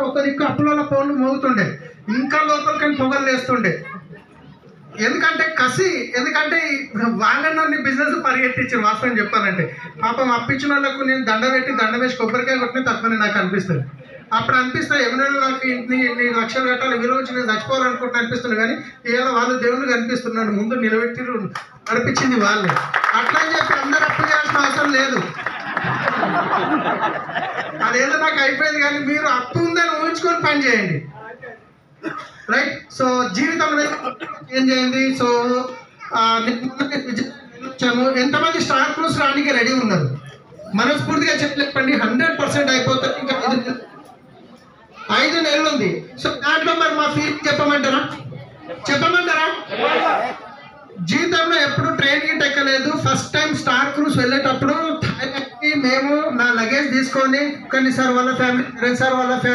ఒక దిక్కు అప్పుల ఫోన్లు మోగుతుండే, ఇంకా లోపలికి పొగలు వేస్తుండే. ఎందుకంటే కసి, ఎందుకంటే వాళ్ళని బిజినెస్ పరిగెత్తించారు. వాస్తవం చెప్పాలంటే పాపం అప్పించిన వాళ్ళకు నేను దండ వేసి కొబ్బరికాయ కొట్టిన తక్కువనే నాకు అనిపిస్తుంది. అప్పుడు అనిపిస్తుంది ఎవరైనా నాకు ఇన్ని లక్షలు కట్టాలి, విలువ వచ్చి నేను చచ్చిపోవాలనుకుంటున్నా అనిపిస్తుంది. కానీ ఏదో వాళ్ళు దేవుళ్ళు కనిపిస్తున్నాడు, ముందు నిలబెట్టి నడిపించింది వాళ్ళు. అట్లా అని చెప్పి అందరు అప్పు చేయాల్సిన అవసరం లేదు. అదేదో నాకు అయిపోయింది. కానీ మీరు అప్పు ఉందని ఊహించుకొని పని చేయండి, రైట్? సో జీవితంలో ఏం చేయండి. సో వచ్చాము. ఎంతమంది స్టార్ క్రూస్ రానికి రెడీ ఉన్నారు? మనస్ఫూర్తిగా చెప్పండి. 100% అయిపోతుంది. ఇంకా 5 నెలలు ఉంది. సో దాంట్లో మరి మా ఫీల్ చెప్పమంటారా? జీవితంలో ఎప్పుడు ట్రైన్కి ఎక్కలేదు. ఫస్ట్ టైం స్టార్ క్రూస్ వెళ్ళేటప్పుడు మేము నా లగేజ్ తీసుకొని, కానీ సార్ వాళ్ళ ఫ్యామిలీ, సార్ వాళ్ళ ఫ్యామిలీ